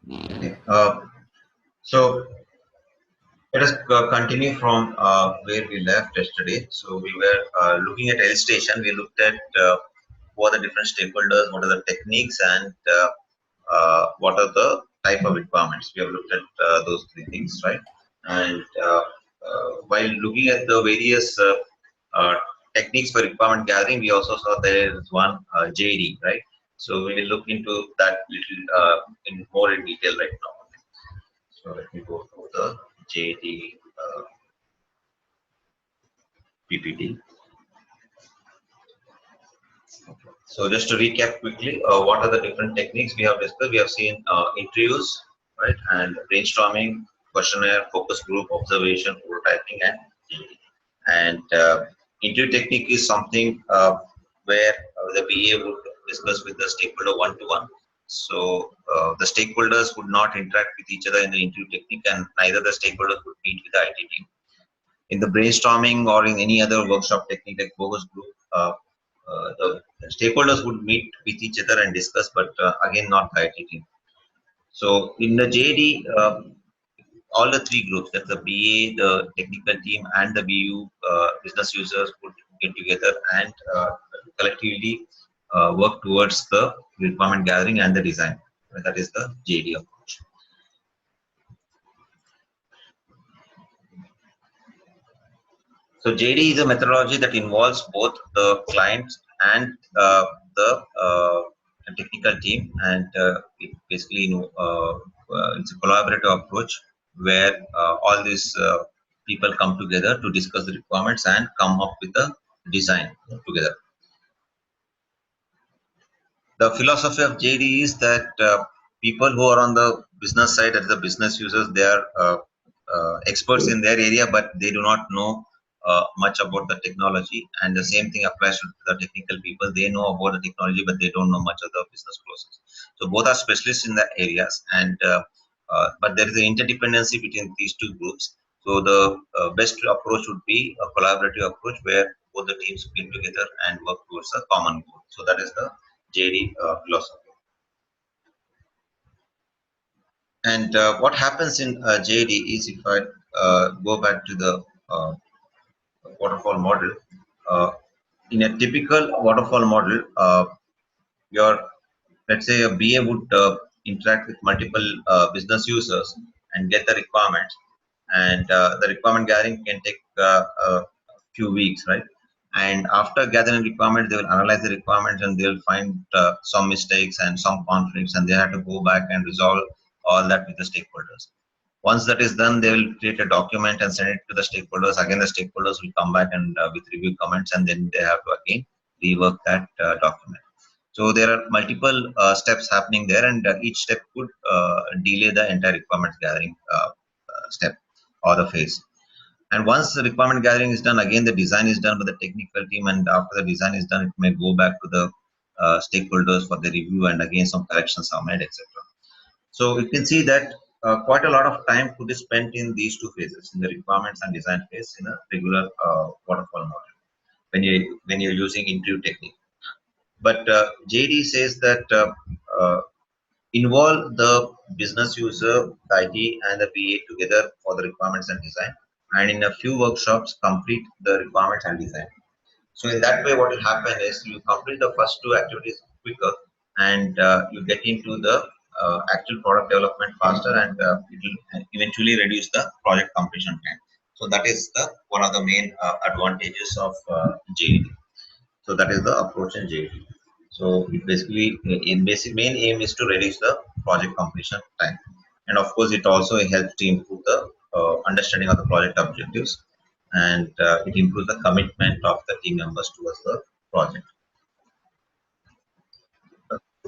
Okay. So let us continue from where we left yesterday. So we were looking at illustration. We looked at what are the different stakeholders, what are the techniques, and what are the type of requirements. We have looked at those three things, right? And while looking at the various uh, techniques for requirement gathering, we also saw there is one JD, right? So we will look into that little in more in detail right now. So let me go to the JD PPT. So just to recap quickly, what are the different techniques we have discussed? We have seen interviews, right, and brainstorming, questionnaire, focus group, observation, prototyping, and JD. And interview technique is something where the BA would discuss with the stakeholder one-to-one. So the stakeholders would not interact with each other in the interview technique, and neither the stakeholders would meet with the IT team. In the brainstorming or in any other workshop technique like focus group, the stakeholders would meet with each other and discuss, but again, not the IT team. So in the JD, all the three groups, that's the BA, the technical team, and the BU business users would get together and collectively work towards the requirement gathering and the design. That is the JD approach. So JD is a methodology that involves both the client and the technical team, and it basically it's a collaborative approach where all these people come together to discuss the requirements and come up with the design together. The philosophy of JD is that people who are on the business side, as the business users, they are experts in their area, but they do not know much about the technology. And the same thing applies to the technical people. They know about the technology, but they don't know much of the business process. So both are specialists in the areas, and but there is an interdependency between these two groups. So the best approach would be a collaborative approach where both the teams get together and work towards a common goal. So that is the JD philosophy. And what happens in JD is, if I go back to the waterfall model, uh, in a typical waterfall model, your, let's say, a BA would interact with multiple business users and get the requirements, and the requirement gathering can take a few weeks, right? And after gathering requirements, they will analyze the requirements and they will find some mistakes and some conflicts, and they have to go back and resolve all that with the stakeholders. Once that is done, they will create a document and send it to the stakeholders. Again, the stakeholders will come back and with review comments, and then they have to again rework that document. So there are multiple steps happening there, and each step could delay the entire requirements gathering step or the phase. And once the requirement gathering is done, again the design is done by the technical team, and after the design is done, it may go back to the stakeholders for the review, and again some corrections are made, etc. So you can see that quite a lot of time could be spent in these two phases, in the requirements and design phase, in a regular waterfall model when you're using interview technique. But JD says that involve the business user, the IT, and the BA together for the requirements and design, and in a few workshops complete the requirements and design. So in that way, what will happen is you complete the first two activities quicker, and you get into the actual product development faster, and it will eventually reduce the project completion time. So that is the one of the main advantages of JD. So that is the approach in JD. So it basically, in basic main aim is to reduce the project completion time, and of course, it also helps to improve the understanding of the project objectives, and it improves the commitment of the team members towards the project.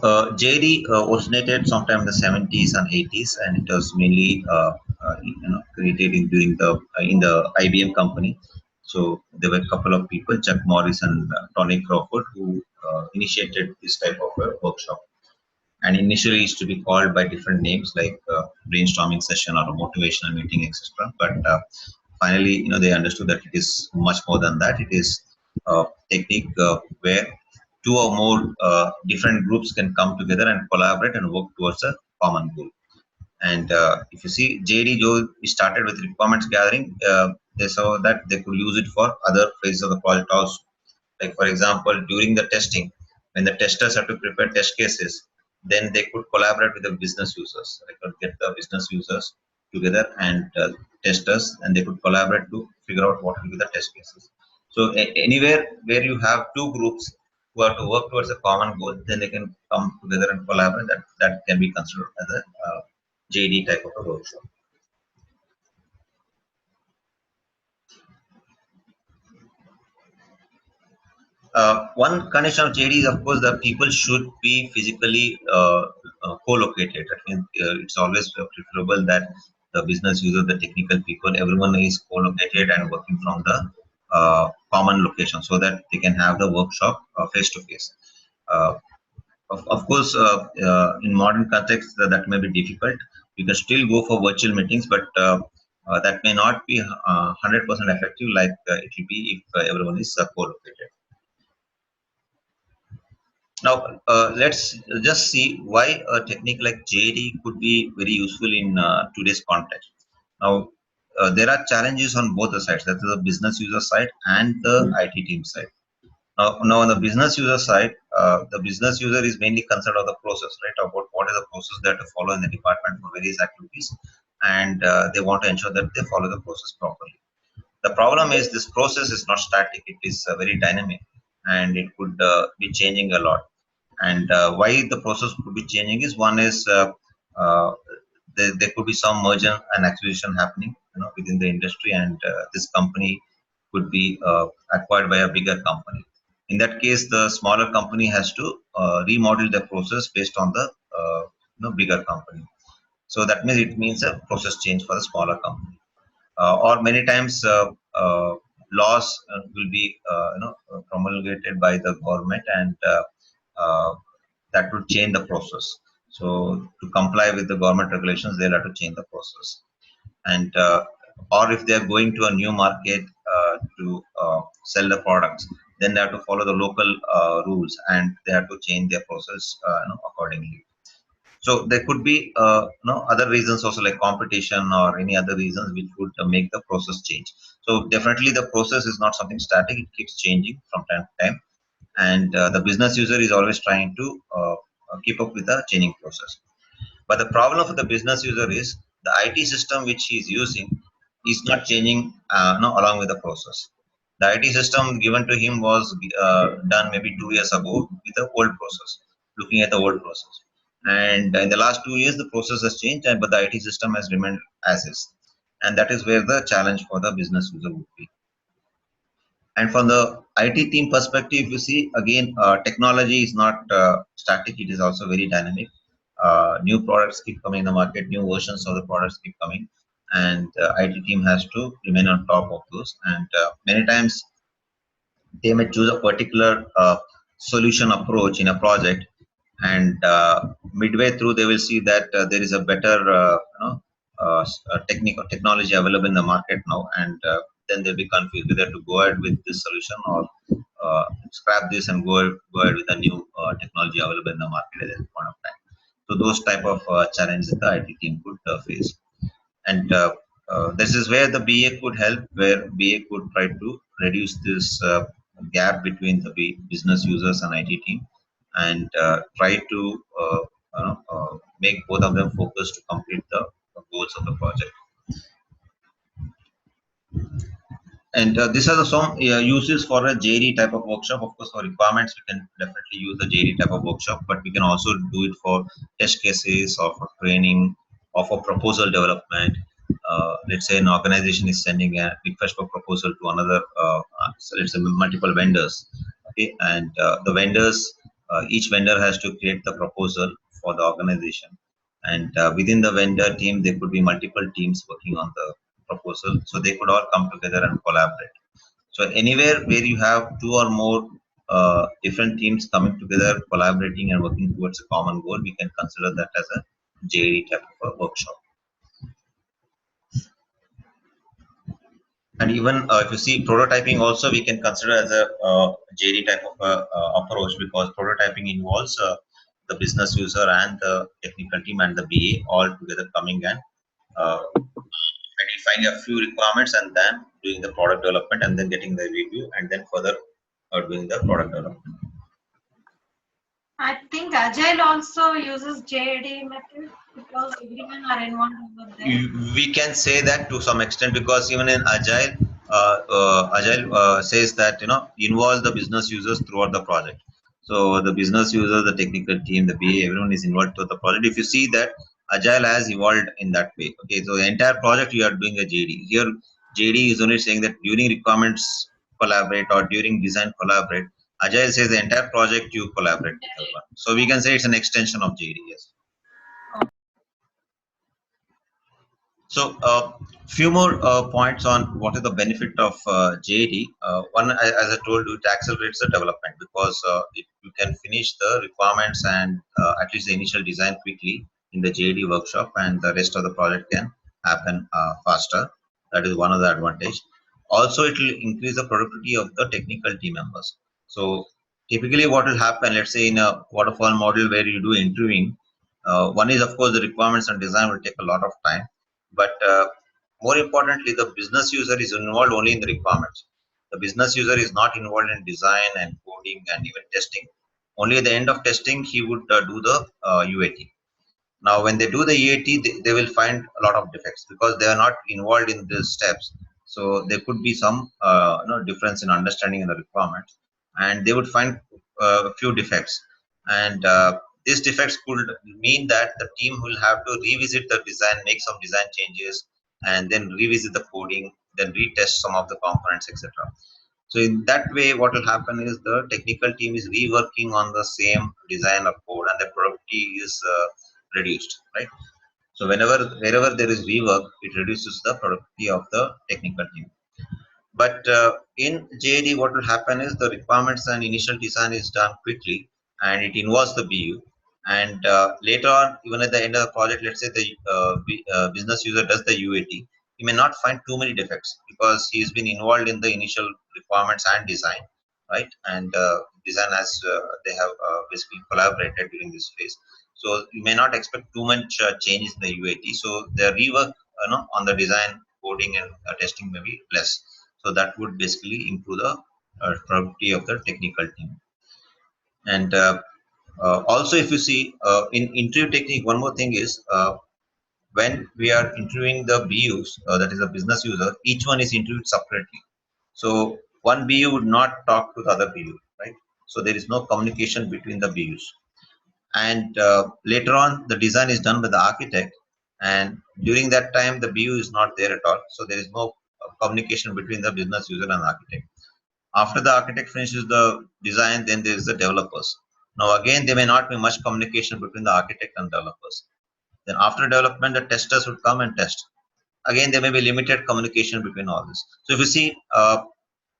JD originated sometime in the 70s and 80s, and it was mainly created during the in the IBM company. So there were a couple of people, Chuck Morris and Tony Crawford, who initiated this type of workshop. And initially, it used to be called by different names like brainstorming session or a motivational meeting, etc. But finally, they understood that it is much more than that. It is a technique where two or more different groups can come together and collaborate and work towards a common goal. And if you see JD, Joe started with requirements gathering. They saw that they could use it for other phases of the project also. Like for example, during the testing, when the testers have to prepare test cases, then they could collaborate with the business users. They could get the business users together and testers, and they could collaborate to figure out what will be the test cases. So anywhere where you have two groups who have to work towards a common goal, then they can come together and collaborate. That can be considered as a JD type of a workshop. One condition of JD is, of course, that people should be physically co-located. I mean, it's always preferable that the business user, the technical people, everyone is co-located and working from the common location so that they can have the workshop face to face. Of course, in modern context, that may be difficult. You can still go for virtual meetings, but that may not be 100% effective like it will be if everyone is co-located. Now, let's just see why a technique like JD could be very useful in today's context. Now, there are challenges on both the sides, that's the business user side and the IT team side. Now, on the business user side, the business user is mainly concerned of the process, right? About what is the process they have to follow in the department for various activities, and they want to ensure that they follow the process properly. The problem is this process is not static; it is very dynamic, and it could be changing a lot. And why the process could be changing is one is uh, there could be some merger and acquisition happening, within the industry, and this company could be acquired by a bigger company. In that case, the smaller company has to remodel the process based on the bigger company. So that means it means a process change for the smaller company. Or many times laws will be promulgated by the government, and that will change the process. So to comply with the government regulations, they'll have to change the process. And or if they are going to a new market to sell the products, then they have to follow the local rules, and they have to change their process accordingly. So there could be other reasons also, like competition or any other reasons which would make the process change. So definitely the process is not something static; it keeps changing from time to time, and the business user is always trying to keep up with the changing process. But the problem for the business user is the IT system which he is using is not changing along with the process. The IT system given to him was done maybe 2 years ago with the old process, looking at the old process. And in the last 2 years, the process has changed, but the IT system has remained as is. And that is where the challenge for the business user would be. And from the IT team perspective, you see, again, technology is not static, it is also very dynamic. New products keep coming in the market, new versions of the products keep coming, and IT team has to remain on top of those. And many times they may choose a particular solution approach in a project, and midway through they will see that there is a better technology available in the market now, and then they'll be confused whether to go ahead with this solution or scrap this and go ahead with a new technology available in the market at that point of time. So those type of challenges the IT team could face. And this is where the BA could help, where BA could try to reduce this gap between the business users and IT team, and try to make both of them focus to complete the goals of the project. And these are the some uses for a JD type of workshop. Of course, for requirements, we can definitely use the JD type of workshop, but we can also do it for test cases or for training or for proposal development. Let's say an organization is sending a request for proposal to another, so let's say multiple vendors. Okay, and the vendors, each vendor has to create the proposal for the organization, and within the vendor team, there could be multiple teams working on the proposal, so they could all come together and collaborate. So anywhere where you have two or more different teams coming together, collaborating and working towards a common goal, we can consider that as a JD type of a workshop. And even if you see prototyping also, we can consider as a JD type of approach, because prototyping involves the business user and the technical team and the BA all together coming and identifying a few requirements and then doing the product development and then getting the review and then further doing the product development. I think Agile also uses JAD method because everyone are involved over there. We can say that to some extent because even in Agile says that involve the business users throughout the project. So the business users, the technical team, the BA, everyone is involved to the project. If you see that Agile has evolved in that way. Okay, so the entire project you are doing a JD. Here JD is only saying that during requirements collaborate or during design collaborate. Agile says the entire project you collaborate with everyone. So we can say it's an extension of JD. Yes. So, few more points on what is the benefit of JD. One, as I told you, it accelerates the development because if you can finish the requirements and at least the initial design quickly in the JD workshop, and the rest of the project can happen faster. That is one of the advantage. Also, it will increase the productivity of the technical team members. So, typically, what will happen? Let's say in a waterfall model where you do interviewing, one is of course the requirements and design will take a lot of time, but more importantly, the business user is involved only in the requirements. The business user is not involved in design and coding and even testing. Only at the end of testing, he would do the UAT. Now, when they do the UAT, they will find a lot of defects because they are not involved in these steps. So there could be some difference in understanding in the requirements, and they would find a few defects. And these defects could mean that the team will have to revisit the design, make some design changes, and then revisit the coding, then retest some of the components, etc. So in that way, what will happen is the technical team is reworking on the same design or code, and the productivity is reduced, right? So wherever there is rework, it reduces the productivity of the technical team. But in JD, what will happen is the requirements and initial design is done quickly, and it involves the BU. And later on, even at the end of the project, let's say the business user does the UAT, he may not find too many defects because he has been involved in the initial requirements and design, right? And design as they have basically collaborated during this phase. So you may not expect too much change in the UAT. So the rework, on the design, coding, and testing may be less. So that would basically improve the productivity of the technical team. And also, if you see in interview technique, one more thing is when we are interviewing the BUs, that is a business user, each one is interviewed separately. So one BU would not talk to the other BU, right? So there is no communication between the BUs. And later on, the design is done by the architect, and during that time, the BU is not there at all. So there is no communication between the business user and architect. After the architect finishes the design, then there is the developers. Now again, there may not be much communication between the architect and developers. Then after development, the testers would come and test. Again, there may be limited communication between all this. So if you see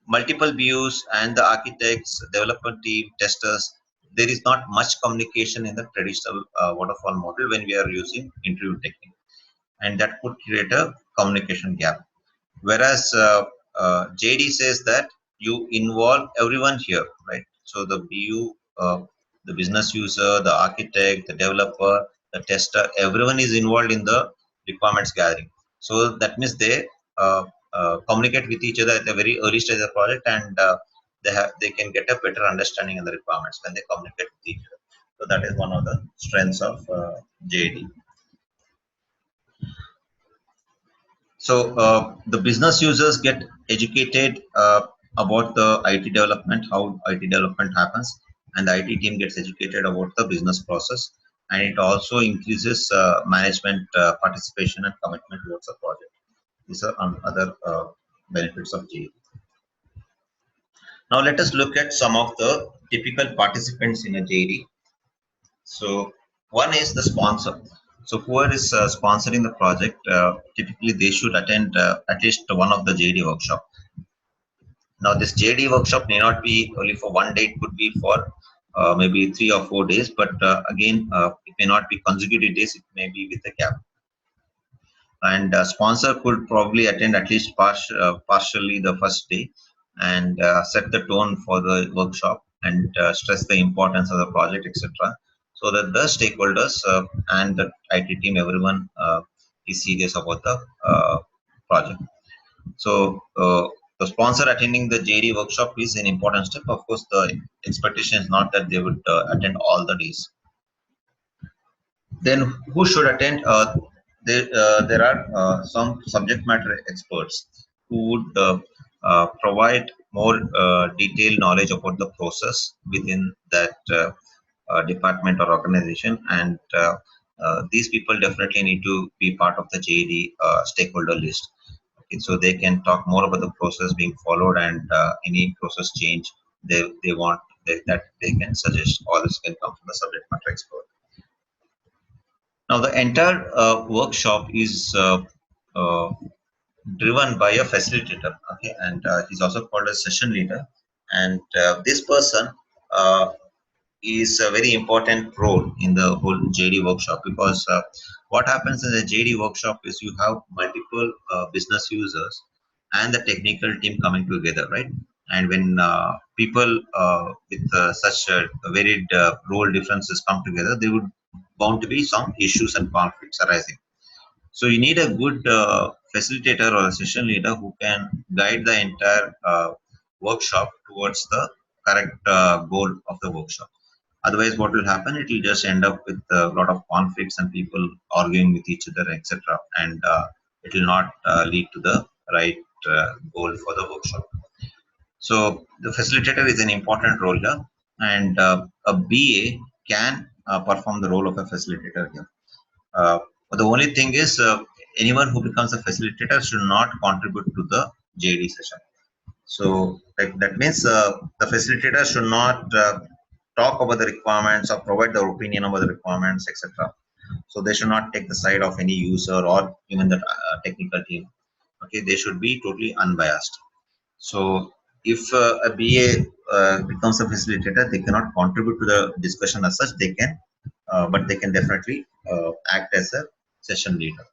multiple BUs and the architects, development team, testers, there is not much communication in the traditional waterfall model when we are using interview technique, and that could create a communication gap. Whereas JD says that you involve everyone here, right? So the BU, the business user, the architect, the developer, the tester, everyone is involved in the requirements gathering. So that means they communicate with each other at a very early stage of the project, and they can get a better understanding of the requirements when they communicate with each other. So that is one of the strengths of JD. So the business users get educated about the IT development, how IT development happens, and the IT team gets educated about the business process, and it also increases management participation and commitment towards the project. These are other benefits of JD. Now let us look at some of the typical participants in a JD. So one is the sponsor. So whoever is sponsoring the project, typically they should attend at least one of the JD workshop. Now this JD workshop may not be only for one day; it could be for maybe 3 or 4 days. But again, it may not be consecutive days; it may be with a gap. And sponsor could probably attend at least partially the first day and set the tone for the workshop and stress the importance of the project, etc. so that the stakeholders and the IT team, everyone is serious about the project. So the sponsor attending the JD workshop is an important step. Of course, the expectation is not that they would attend all the days. Then who should attend? There are some subject matter experts who would provide more detailed knowledge about the process within that department or organization, and these people definitely need to be part of the JD stakeholder list. Okay, so they can talk more about the process being followed, and any process change they want that they can suggest. All this can come from the subject matter expert. Now, the entire workshop is uh, driven by a facilitator, okay, and he's also called a session leader. And this person is a very important role in the whole JD workshop, because what happens in the JD workshop is you have multiple business users and the technical team coming together, right? And when people with such varied role differences come together, there would bound to be some issues and conflicts arising. So you need a good facilitator or a session leader who can guide the entire workshop towards the correct goal of the workshop. Otherwise, what will happen? It will just end up with a lot of conflicts and people arguing with each other, etc. And it will not lead to the right goal for the workshop. So the facilitator is an important role here, and a BA can perform the role of a facilitator here. But the only thing is, anyone who becomes a facilitator should not contribute to the JD session. So that means the facilitator should not talk about the requirements or provide their opinion about the requirements, etc. So they should not take the side of any user or even the technical team. Okay, they should be totally unbiased. So if a BA becomes a facilitator, they cannot contribute to the discussion as such. They can, but they can definitely act as a session leader.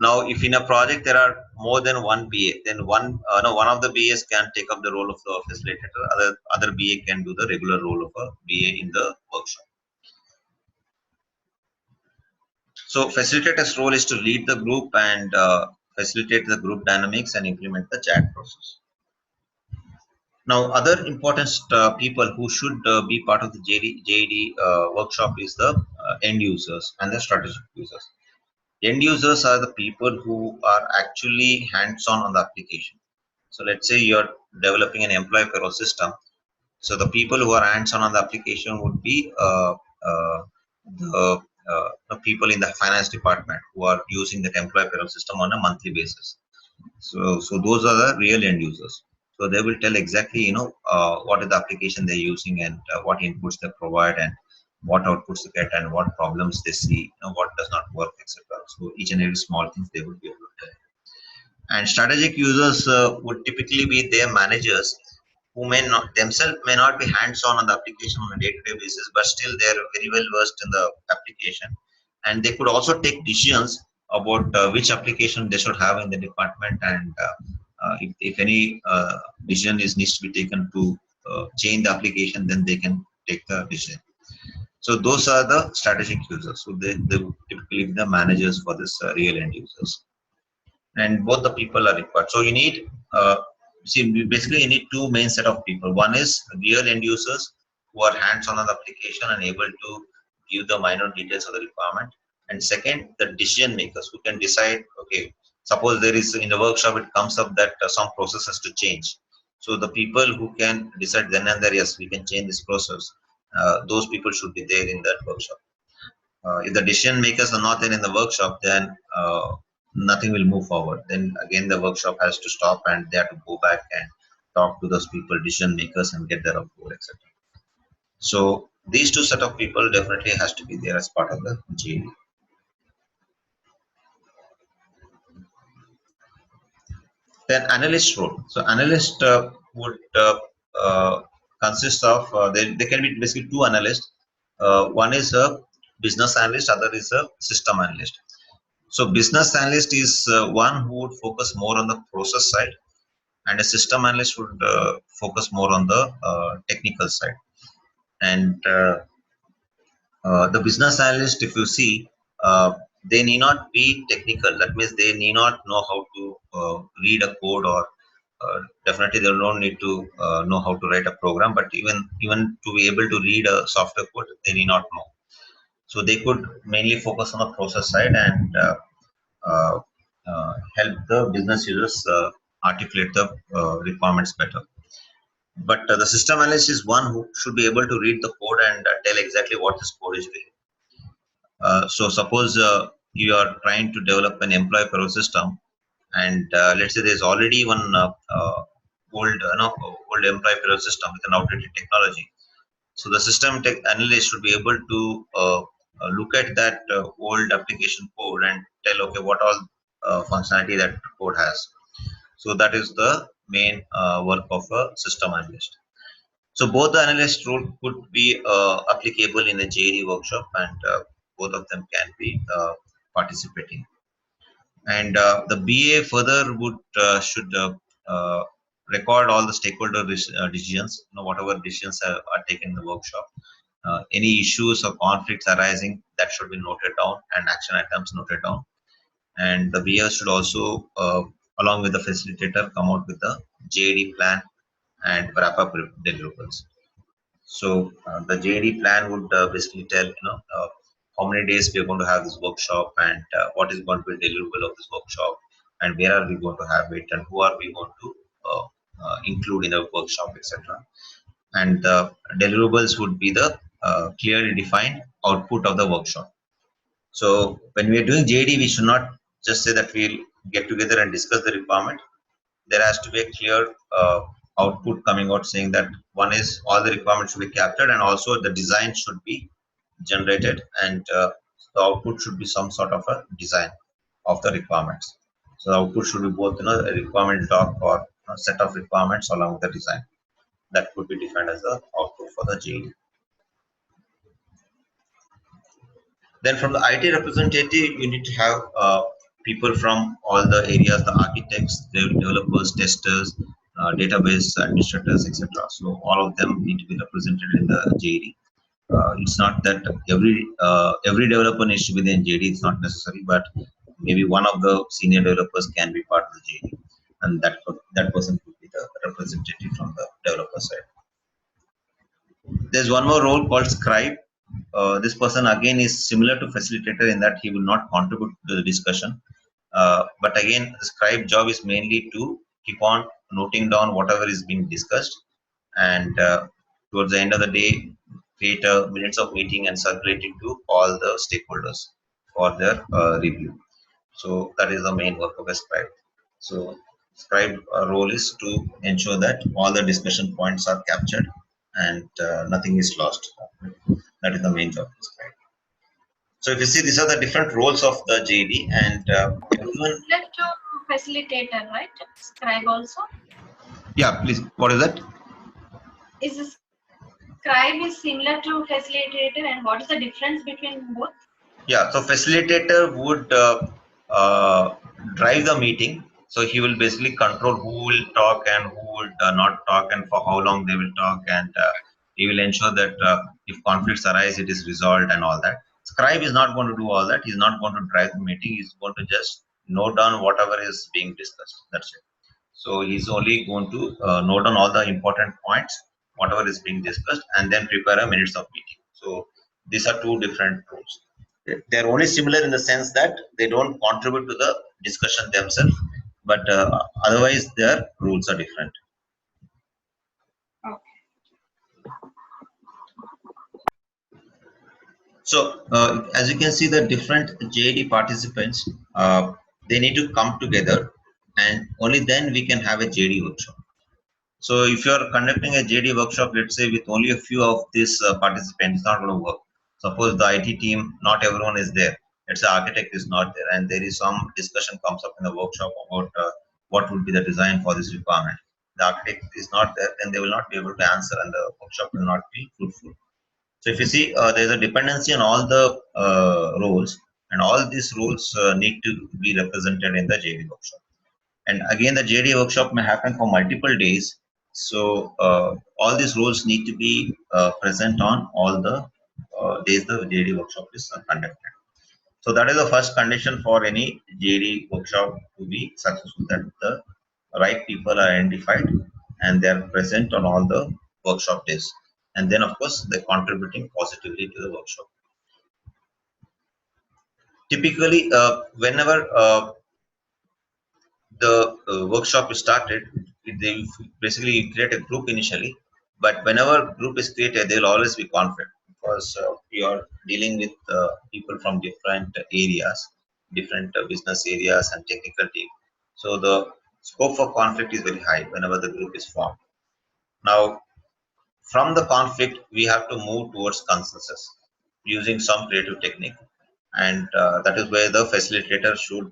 Now, if in a project there are more than one BA, then one of the BAs can take up the role of the facilitator. Other BA can do the regular role of a BA in the workshop. So, facilitator's role is to lead the group and facilitate the group dynamics and implement the chat process. Now, other important people who should be part of the JD workshop is the end users and the strategic users. End users are the people who are actually hands-on on the application. So let's say you're developing an employee payroll system. So the people who are hands-on on the application would be the people in the finance department who are using that employee payroll system on a monthly basis. So those are the real end users. So they will tell exactly, what is the application they're using, and what inputs they provide, and what outputs they get, and what problems they see, what does not work, etc. So each and every small things they would be able to tell. And strategic users would typically be their managers, who may not themselves may not be hands-on on the application on a day-to-day basis, but still they are very well versed in the application, and they could also take decisions about which application they should have in the department, and if any decision needs to be taken to change the application, then they can take the decision. So those are the strategic users. So they would typically be the managers for this real end users, and both the people are required. So you need basically you need two main set of people. One is real end users who are hands-on on the application and able to give the minor details of the requirement. And second, the decision makers who can decide. Okay, suppose there is in the workshop it comes up that some process has to change. So the people who can decide then and there, yes, we can change this process. Those people should be there in that workshop. If the decision makers are not there in the workshop, then nothing will move forward. Then again, the workshop has to stop, and they have to go back and talk to those people, decision makers, and get their approval, etc. So these two set of people definitely has to be there as part of the GD. Then analyst role. So analyst would consist of they can be basically two analysts. One is a business analyst, other is a system analyst. So business analyst is one who would focus more on the process side, and a system analyst would focus more on the technical side. And The business analyst, if you see, they need not be technical. That means they need not know how to read a code, or definitely they don't need to know how to write a program. But even to be able to read a software code, they need not know. So they could mainly focus on the process side and uh, help the business users articulate the requirements better. But the system analyst is one who should be able to read the code and tell exactly what this code is doing. So suppose you are trying to develop an employee payroll system, and let's say there's already one old, old employee payroll system with an outdated technology. So the system tech analyst should be able to look at that old application code and tell, okay, what all functionality that code has. So that is the main work of a system analyst. So both the analyst role could be applicable in a JD workshop, and both of them can be participating. And the BA further would should uh, record all the stakeholder decisions, whatever decisions are taken in the workshop. Any issues or conflicts arising, that should be noted down, and action items noted down. And the BA should also, along with the facilitator, come out with the JD plan and wrap up deliverables. So the JD plan would basically tell, how many days we are going to have this workshop, and what is going to be deliverable of this workshop, and where are we going to have it, and who are we going to include in the workshop, etc. And the deliverables would be the clearly defined output of the workshop. So when we are doing JD, we should not just say that we'll get together and discuss the requirement. There has to be a clear output coming out saying that one is all the requirements should be captured, and also the design should be generated, and the output should be some sort of a design of the requirements. So the output should be both, a requirement doc or a set of requirements along with the design. That could be defined as the output for the JD. Then from the IT representative, you need to have people from all the areas, the architects, the developers, testers, database administrators, etc. So all of them need to be represented in the JD. It's not that every developer needs to be there in JD. It's not necessary, but maybe one of the senior developers can be part of the JD, and that person could be the representative from the developer side. There's one more role called scribe. This person again is similar to facilitator in that he will not contribute to the discussion. But again, the scribe job is mainly to keep on noting down whatever is being discussed, and towards the end of the day, create a minutes of meeting and circulate it to all the stakeholders for their review. So that is the main work of a scribe. So scribe role is to ensure that all the discussion points are captured and nothing is lost. That is the main job of scribe. So if you see, these are the different roles of the JD, and everyone. Similar to facilitator, right? Scribe also. Yeah, please. What is that? Is the scribe is similar to facilitator, and what is the difference between both? Yeah, so facilitator would drive the meeting. So he will basically control who will talk and who would not talk, and for how long they will talk, and he will ensure that if conflicts arise, it is resolved and all that. Scribe is not going to do all that. He's not going to drive the meeting. He's going to just note down whatever is being discussed. That's it. So he's only going to note down all the important points, whatever is being discussed, and then prepare a minutes of meeting. So these are two different roles. They're only similar in the sense that they don't contribute to the discussion themselves, but otherwise their rules are different. Okay. So as you can see, the different JD participants, they need to come together, and only then we can have a JD workshop. So if you are conducting a JD workshop, let's say with only a few of these participants, it's not going to work. Suppose the IT team, not everyone is there. Let's say architect is not there, and there is some discussion comes up in the workshop about what would be the design for this requirement. The architect is not there, then they will not be able to answer, and the workshop will not be fruitful. So if you see, there is a dependency on all the roles, and all these roles need to be represented in the JD workshop. And again, the JD workshop may happen for multiple days. So all these roles need to be present on all the days the JD workshop is conducted. So that is the first condition for any JD workshop to be successful, that the right people are identified and they are present on all the workshop days. And then of course they're contributing positively to the workshop. Typically, whenever the workshop is started, they basically create a group initially, but whenever group is created, there will always be conflict because you are dealing with people from different areas, different business areas and technical team. So the scope for conflict is very high whenever the group is formed. Now, from the conflict, we have to move towards consensus using some creative technique, and that is where the facilitator should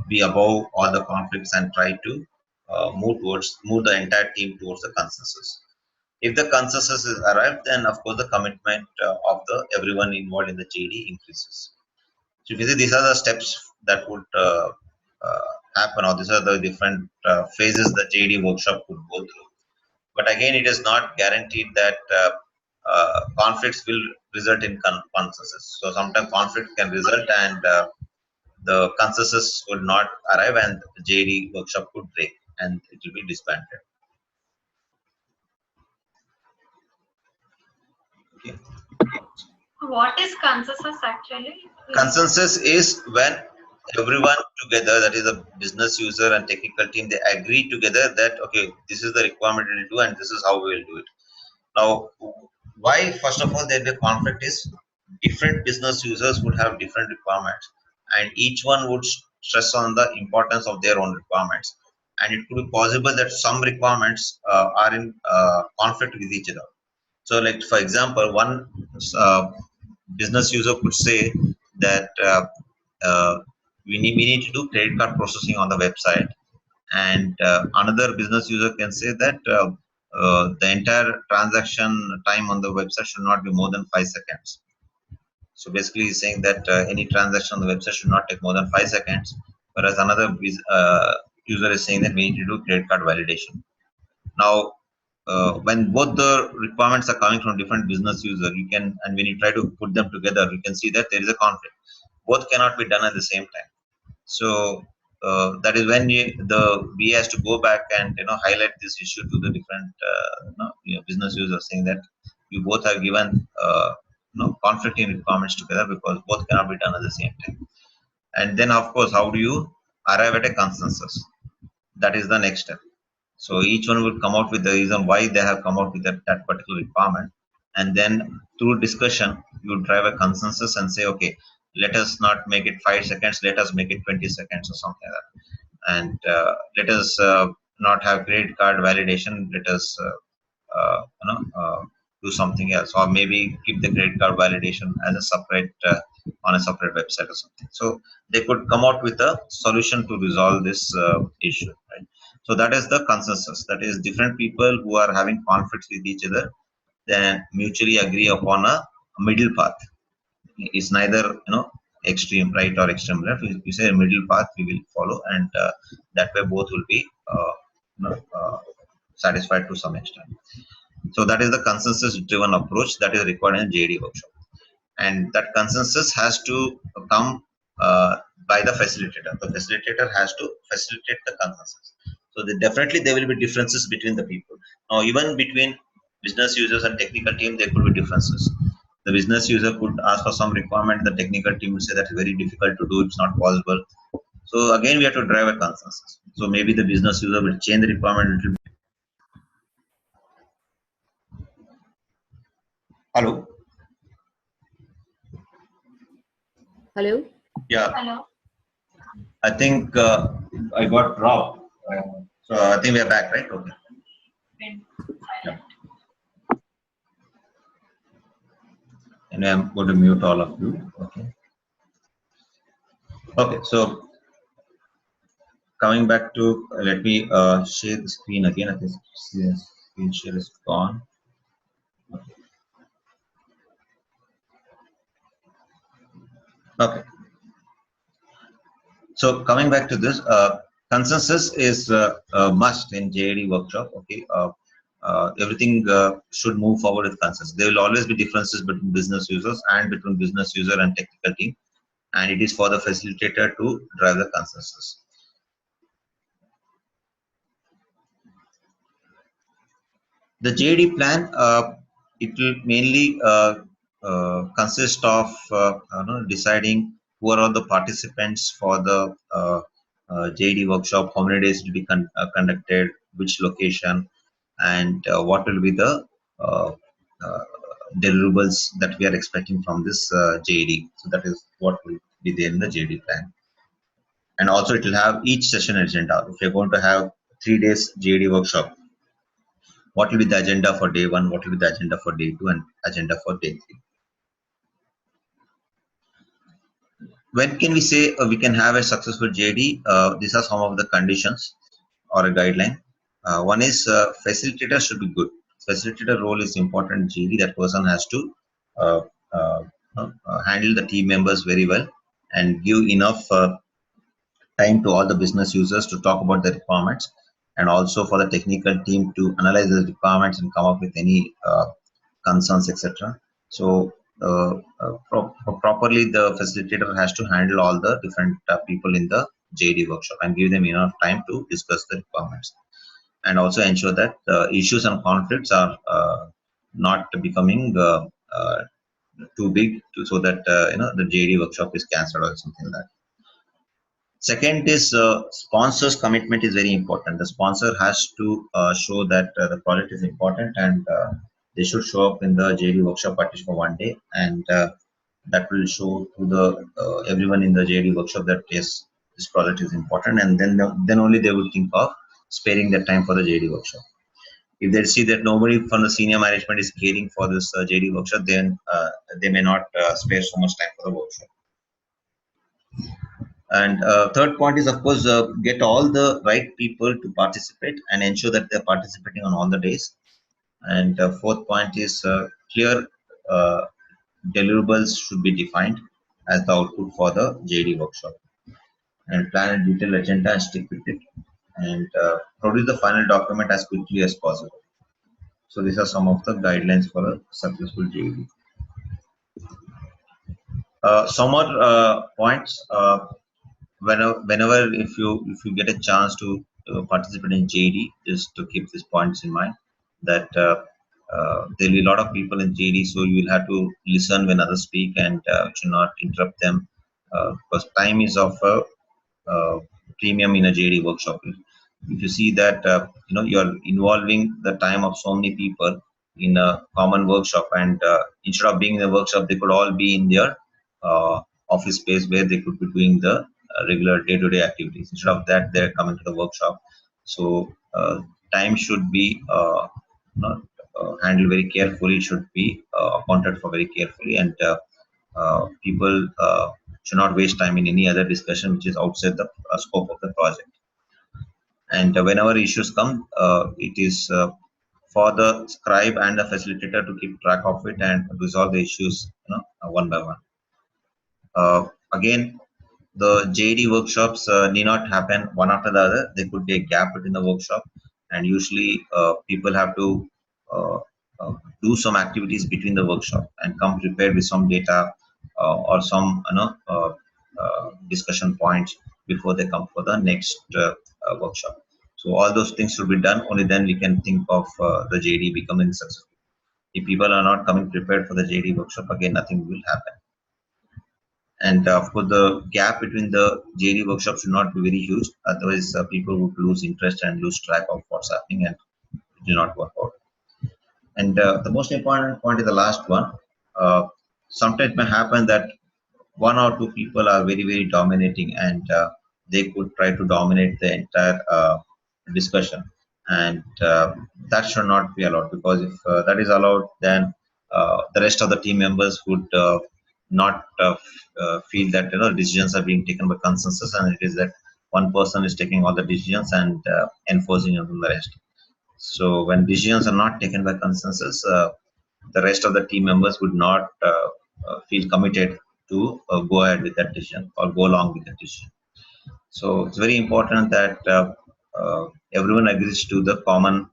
be above all the conflicts and try to move the entire team towards the consensus. If the consensus is arrived, then of course the commitment of the everyone involved in the JD increases. So you can see these are the steps that would happen, or these are the different phases the JD workshop could go through. But again, it is not guaranteed that conflicts will result in consensus. So sometimes conflict can result, and the consensus would not arrive, and the JD workshop could break and it will be disbanded. Okay. What is consensus actually? Consensus is when everyone together, that is a business user and technical team, they agree together that okay, this is the requirement we will do and this is how we will do it. Now, why first of all there be a conflict is different business users would have different requirements, and each one would stress on the importance of their own requirements, and it could be possible that some requirements are in conflict with each other. So, like for example, one uh, business user could say that we need to do credit card processing on the website, and another business user can say that the entire transaction time on the website should not be more than 5 seconds. So basically, he's saying that any transaction on the website should not take more than 5 seconds, whereas another user is saying that we need to do credit card validation. Now, when both the requirements are coming from different business user, you can, and when you try to put them together, you can see that there is a conflict. Both cannot be done at the same time. So that is when the BA has to go back and highlight this issue to the different business users, saying that you both are given conflicting requirements together because both cannot be done at the same time. And then of course, how do you arrive at a consensus? That is the next step. So each one will come out with the reason why they have come out with that particular requirement, and then through discussion, you drive a consensus and say, okay, let us not make it 5 seconds, let us make it 20 seconds or something like that, and let us not have credit card validation. Let us do something else, or maybe keep the credit card validation as a separate on a separate website or something. So they could come out with a solution to resolve this issue, right? So that is the consensus. That is different people who are having conflicts with each other, then mutually agree upon a middle path. It's neither extreme right or extreme left. We say a middle path we will follow, and that way both will be you know, uh, satisfied to some extent. So that is the consensus-driven approach that is required in JD workshop, and that consensus has to come by the facilitator. The facilitator has to facilitate the consensus. So definitely there will be differences between the people. Now, even between business users and technical team, there could be differences. The business user could ask for some requirement. The technical team would say that's very difficult to do. It's not possible. So again, we have to drive a consensus. So maybe the business user will change the requirement a little bit. Hello. Hello? Yeah, Hello. I think I got dropped. So I think we are back, right? Okay. Been Yeah. silent. And I'm going to mute all of you. Okay. Okay. So coming back to, let me share the screen again. I think the screen share is gone. Okay. So coming back to this, consensus is a must in JD workshop. Okay. everything should move forward with consensus. There will always be differences between business users and between business user and technical team, and it is for the facilitator to drive the consensus. The JD plan, it will mainly consist of deciding who are all the participants for the JD workshop, how many days will be conducted, which location, and what will be the uh, uh, deliverables that we are expecting from this JD. So that is what will be there in the JD plan. And also it will have each session agenda. If you're going to have 3 days JD workshop, what will be the agenda for day one, what will be the agenda for day two, and agenda for day three. When can we say we can have a successful JD? These are some of the conditions or a guideline. One is facilitator should be good. Facilitator role is important in JD. That person has to uh, uh, handle the team members very well and give enough time to all the business users to talk about the requirements, and also for the technical team to analyze the requirements and come up with any concerns, etc. So properly the facilitator has to handle all the different people in the JD workshop and give them enough time to discuss the requirements, and also ensure that issues and conflicts are not becoming too big so that the JD workshop is cancelled or something like that. Second is sponsors commitment is very important. The sponsor has to show that the project is important, and they should show up in the JD workshop at least for one day, and that will show to the everyone in the JD workshop that yes, this project is important, and then only they will think of sparing that time for the JD workshop. If they see that nobody from the senior management is caring for this JD workshop, then they may not spare so much time for the workshop. And third point is, of course, get all the right people to participate and ensure that they're participating on all the days. And fourth point is clear uh, deliverables should be defined as the output for the JD workshop. And plan a detailed agenda and stick with it. And produce the final document as quickly as possible. So these are some of the guidelines for a successful JD. Some more points. Whenever if you get a chance to participate in JD, just to keep these points in mind, that there'll be a lot of people in JD, so you will have to listen when others speak and should not interrupt them, because time is of premium in a JD workshop. If you see that you're involving the time of so many people in a common workshop, and instead of being in the workshop, they could all be in their office space where they could be doing the regular day-to-day activities. Instead of that, they're coming to the workshop. So time should be not handled very carefully. Should be accounted for very carefully, and people should not waste time in any other discussion which is outside the scope of the project. And whenever issues come, it is for the scribe and the facilitator to keep track of it and resolve the issues one by one. Again, the JD workshops need not happen one after the other. There could be a gap between the workshop, and usually people have to uh, uh, do some activities between the workshop and come prepared with some data or some discussion points before they come for the next workshop. So all those things should be done. Only then we can think of the JD becoming successful. If people are not coming prepared for the JD workshop, again nothing will happen. And of course, the gap between the JD workshop should not be very huge. Otherwise, people would lose interest and lose track of what's happening, and it will not work out. And the most important point is the last one. Sometimes it may happen that one or two people are very, very dominating, and they could try to dominate the entire discussion. And that should not be allowed, because if that is allowed, then the rest of the team members would not feel that decisions are being taken by consensus, and it is that one person is taking all the decisions and enforcing it on the rest. So when decisions are not taken by consensus, the rest of the team members would not feel committed to go ahead with that decision or go along with that decision. So it's very important that everyone agrees to the common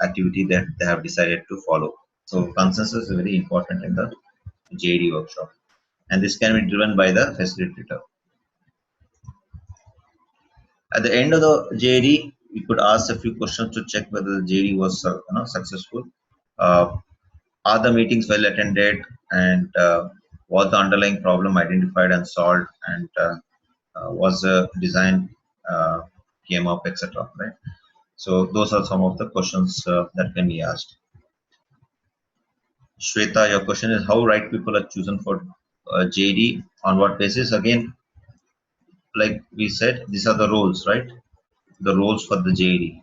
activity that they have decided to follow. So consensus is very important in the JD workshop, and this can be driven by the facilitator. At the end of the JD, we could ask a few questions to check whether the JD was successful. Uh, are the meetings well attended, and was the underlying problem identified and solved, and was the design came up, etc. Right. So those are some of the questions that can be asked. Shweta, your question is how right people are chosen for JD, on what basis? Again, like we said, these are the roles, right? The roles for the JD.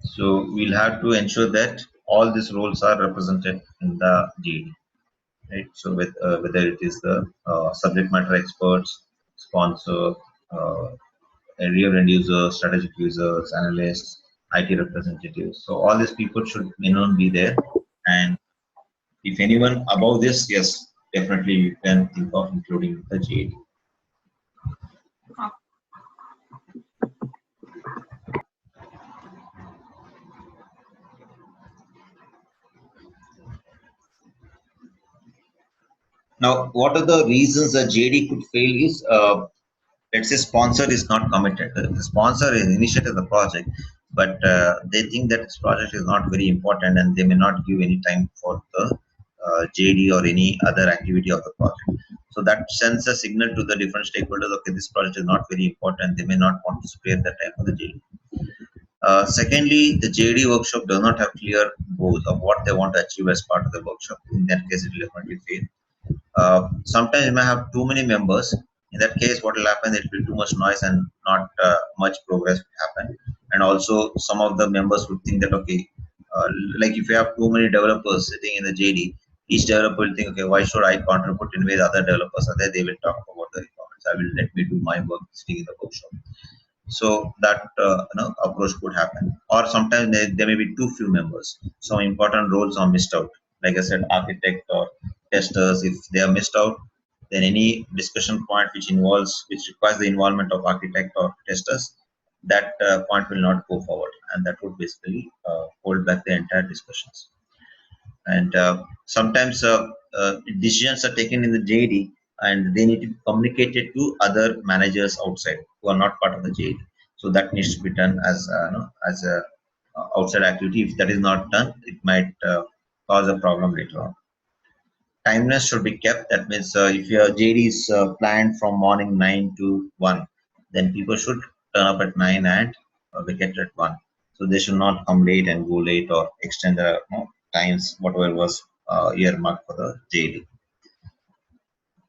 So we'll have to ensure that all these roles are represented in the JD, right? So with whether it is the subject matter experts, sponsor, uh, a real end users, strategic users, analysts, IT representatives. So all these people should minimum be there. And if anyone above this, yes, definitely you can think of including the JD. Now, what are the reasons that JD could fail is, let's say sponsor is not committed. The sponsor is initiated the project, but they think that this project is not very important and they may not give any time for the JD or any other activity of the project. So that sends a signal to the different stakeholders, okay, this project is not very important. They may not want to spare the time for the JD. Secondly, the JD workshop does not have clear goals of what they want to achieve as part of the workshop. In that case, it will definitely fail. Sometimes you may have too many members. In that case, what will happen? It will be too much noise and not much progress will happen. And also, some of the members would think that okay, uh, like if you have too many developers sitting in the JD, each developer will think, okay, why should I contribute in way the other developers are there? They will talk about the requirements. I will let me do my work sitting in the workshop. So that approach could happen, or sometimes there may be too few members. Some important roles are missed out. Like I said, architect or testers, if they are missed out, then any discussion point which requires the involvement of architect or testers, that point will not go forward, and that would basically hold back the entire discussions. And sometimes decisions are taken in the JD and they need to be communicated to other managers outside who are not part of the JD. So that needs to be done as as a outside activity. If that is not done, it might cause a problem later on. Timeless should be kept. That means if your JD is planned from morning 9 to 1, then people should turn up at 9 and vacate at 1. So they should not come late and go late or extend the times whatever was earmarked for the JD.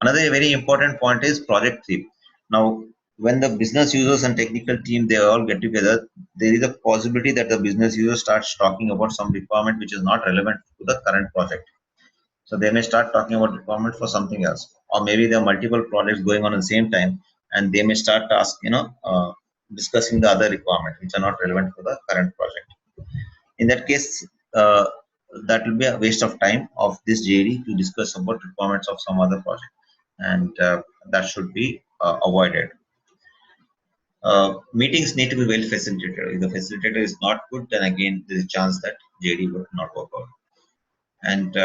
Another very important point is project theme. Now, when the business users and technical team they all get together, there is a possibility that the business user starts talking about some requirement which is not relevant to the current project. So they may start talking about requirement for something else, or maybe there are multiple projects going on at the same time, and they may start discussing the other requirements which are not relevant to the current project. In that case, uh, that will be a waste of time of this JD to discuss about requirements of some other project, and that should be avoided. Meetings need to be well facilitated. If the facilitator is not good, then again there is a chance that JD would not work out. And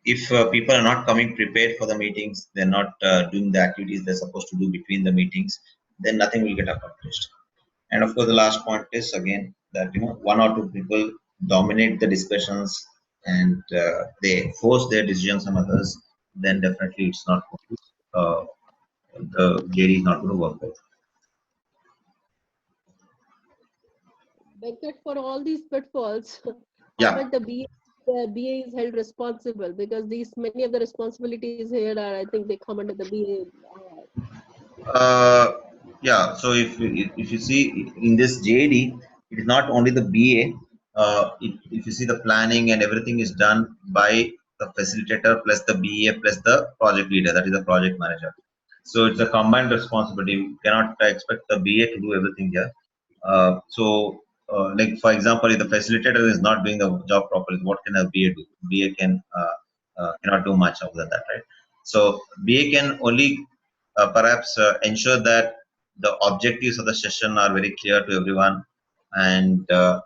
if people are not coming prepared for the meetings, they're not doing the activities they're supposed to do between the meetings, then nothing will get accomplished. And of course, the last point is again that one or two people dominate the discussions and they force their decisions on others, then definitely it's not going to, the JD is not going to work out. Venkat, for all these pitfalls, how Yeah. much the BA is held responsible? Because these many of the responsibilities here are, I think, they come under the BA. Uh, yeah. So if you see in this JD, it is not only the BA. If you see the planning and everything is done by the facilitator plus the BA plus the project leader, that is the project manager. So it's a combined responsibility. You cannot expect the BA to do everything here. Like for example, if the facilitator is not doing the job properly, what can a BA do? BA cannot do much of that, right? So BA can only perhaps ensure that the objectives of the session are very clear to everyone, and uh,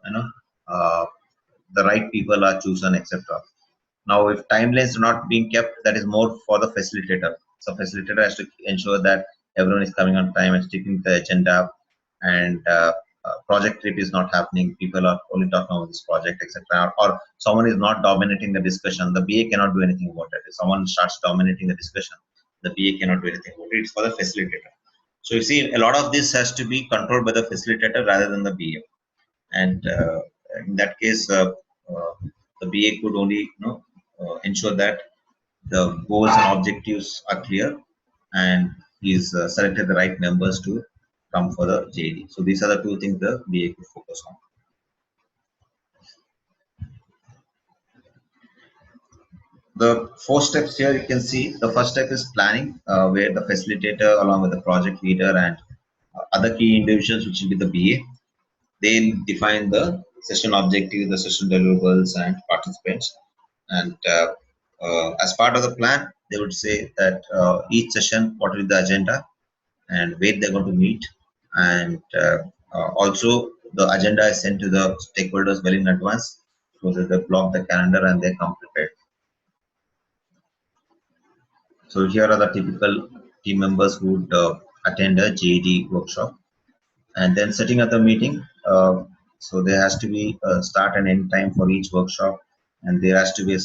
the right people are chosen, etc. Now, if timelines are not being kept, that is more for the facilitator. So facilitator has to ensure that everyone is coming on time and sticking to the agenda, and project trip is not happening. People are only talking about this project, etc. Or someone is not dominating the discussion. The BA cannot do anything about it. If someone starts dominating the discussion, the BA cannot do anything about it. It's for the facilitator. So you see, a lot of this has to be controlled by the facilitator rather than the BA. And in that case, the BA could only ensure that the goals and objectives are clear, and he's selected the right members to come for the JD. So these are the two things the BA could focus on. The 4 steps here you can see. The first step is planning, where the facilitator along with the project leader and other key individuals, which will be the BA, they define the session objectives, the session deliverables, and participants. And as part of the plan, they would say that each session, what will be the agenda and where they're going to meet. And also, the agenda is sent to the stakeholders well in advance so that they block the calendar and they come prepared. So here are the typical team members who would attend a JD workshop. And then setting up the meeting. So there has to be a start and end time for each workshop, and there has to be a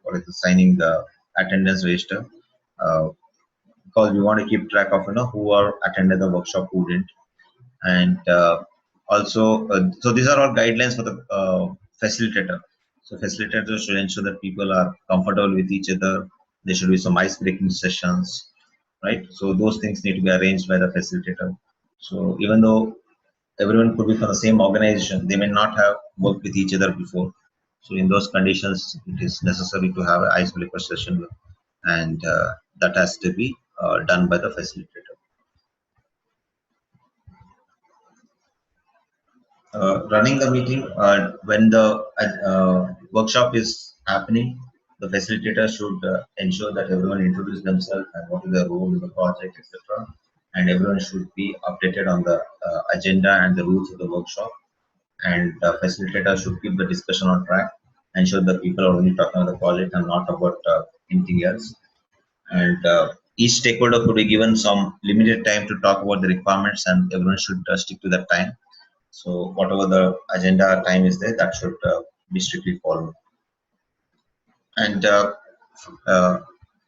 what is the signing the attendance register, because we want to keep track of who are attended the workshop, who didn't. And also, so these are all guidelines for the facilitator. So facilitators should ensure that people are comfortable with each other. There should be some ice breaking sessions, right? So those things need to be arranged by the facilitator. So even though everyone could be from the same organization, they may not have worked with each other before. So in those conditions, it is necessary to have an icebreaker session, and that has to be done by the facilitator. Running the meeting, when the workshop is happening, the facilitator should ensure that everyone introduce themselves and what is their role in the project, etc. And everyone should be updated on the agenda and the rules of the workshop. And the facilitator should keep the discussion on track, ensure that people are only talking about the project and not about anything else. And each stakeholder could be given some limited time to talk about the requirements, and everyone should stick to that time. So whatever the agenda time is there, that should be strictly followed. And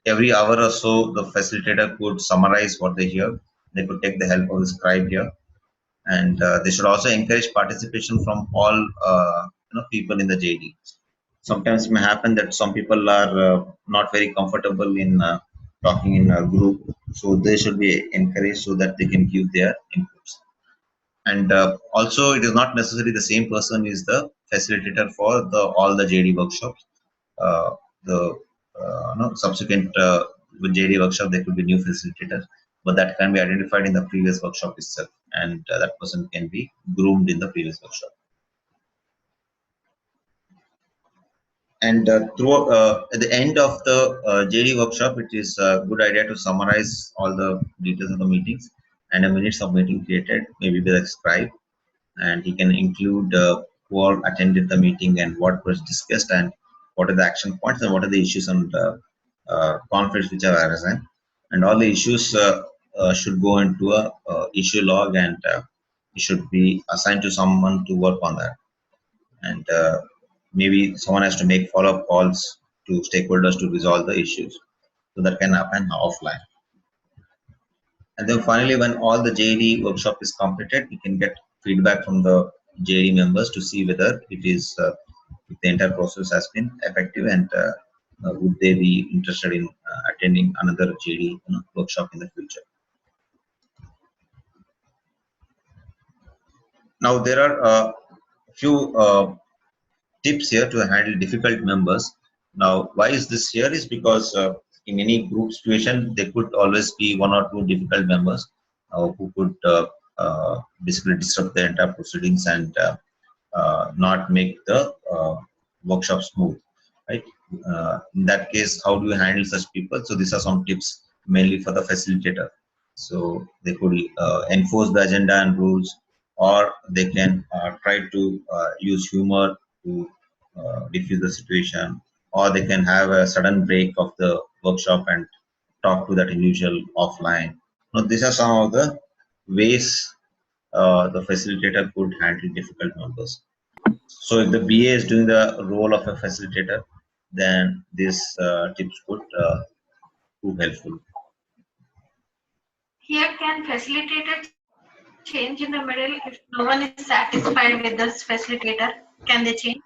every hour or so, the facilitator could summarize what they hear. They could take the help of the scribe here, and they should also encourage participation from all people in the JD. Sometimes it may happen that some people are not very comfortable in talking in a group, so they should be encouraged so that they can give their inputs. And also, it is not necessarily the same person is the facilitator for all the JD workshops. The subsequent JD workshop, there could be new facilitators, but that can be identified in the previous workshop itself, and that person can be groomed in the previous workshop. And at the end of the JD workshop, it is a good idea to summarize all the details of the meetings and a minutes of meeting created, maybe with a scribe, and he can include who all attended the meeting and what was discussed and what are the action points and what are the issues and conflicts which have arisen. And all the issues should go into a issue log, and it should be assigned to someone to work on that. And maybe someone has to make follow-up calls to stakeholders to resolve the issues. So that can happen offline. And then finally, when all the JD workshop is completed, we can get feedback from the JD members to see whether it is if the entire process has been effective, and would they be interested in attending another JD workshop in the future. Now there are a few tips here to handle difficult members. Now, why is this here? Is because in any group situation, there could always be one or two difficult members who could basically disrupt the entire proceedings and not make the workshop smooth, right? In that case, how do you handle such people? So these are some tips mainly for the facilitator. So they could enforce the agenda and rules. or they can try to use humor to diffuse the situation, or they can have a sudden break of the workshop and talk to that individual offline. Now, these are some of the ways the facilitator could handle difficult numbers. So if the BA is doing the role of a facilitator, then these tips could prove helpful. Here, can facilitator change in the middle if no one is satisfied with this facilitator? Can they change?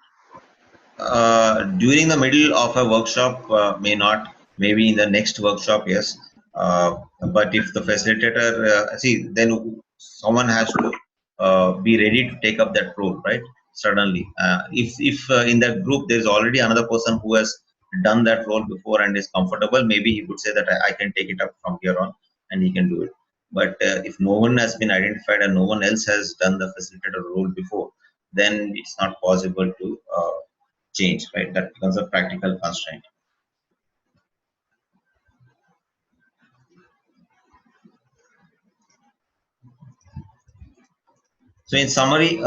During the middle of a workshop, may not. Maybe in the next workshop, yes. But if the facilitator, see, then someone has to be ready to take up that role, right? Suddenly, if in that group there is already another person who has done that role before and is comfortable, maybe he would say that I can take it up from here on, and he can do it. But if no one has been identified and no one else has done the facilitator role before, then it's not possible to change, right? That becomes a practical constraint. So, in summary,